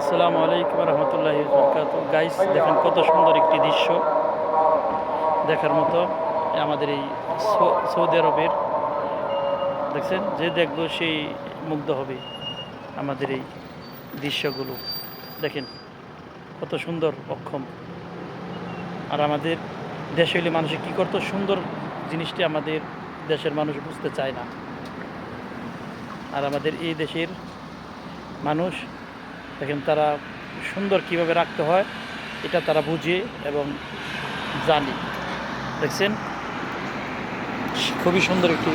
আসসালামু আলাইকুম রহমতুল্লাহি বরকাতুহু। গাইস দেখেন কত সুন্দর একটি দৃশ্য দেখার মতো আমাদের এই সৌদি আরবের। দেখছেন, যে দেখবো সেই মুগ্ধ হবে আমাদের এই দৃশ্যগুলো। দেখেন কত সুন্দর অক্ষম। আর আমাদের দেশে হলে মানুষ কী করতো, সুন্দর জিনিসটি আমাদের দেশের মানুষ বুঝতে চায় না। আর আমাদের এই দেশের মানুষ দেখেন তারা সুন্দর কিভাবে রাখতে হয় এটা তারা বুঝে এবং জানে। দেখছেন খুবই সুন্দর একটি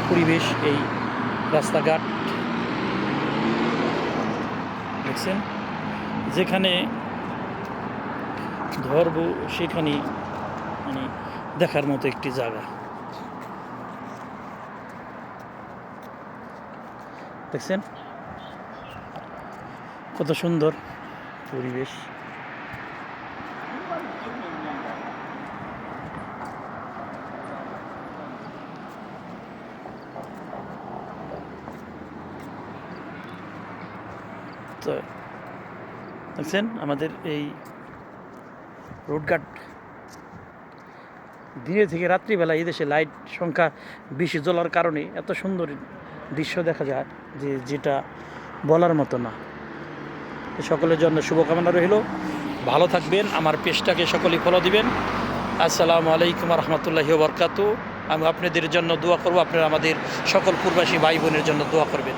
পরিবেশ এই রাস্তাঘাট। দেখছেন যেখানে ধরবো সেখানে মানে দেখার মতো একটি জায়গা। দেখছেন কত সুন্দর পরিবেশ। তো দেখছেন আমাদের এই রোডঘাট দিনে থেকে রাত্রিবেলা এই দেশে লাইট সংখ্যা বেশি জ্বলার কারণে এত সুন্দর দৃশ্য দেখা যায় যে যেটা বলার মতো না। সকলের জন্য শুভকামনা রইল, ভালো থাকবেন, আমার পেজটাকে সকলেই ফলো দিবেন। আসসালামু আলাইকুম রহমতুল্লাহি বরকাতুহু। আমি আপনাদের জন্য দোয়া করব, আপনারা আমাদের সকল প্রবাসী ভাই বোনের জন্য দোয়া করবেন।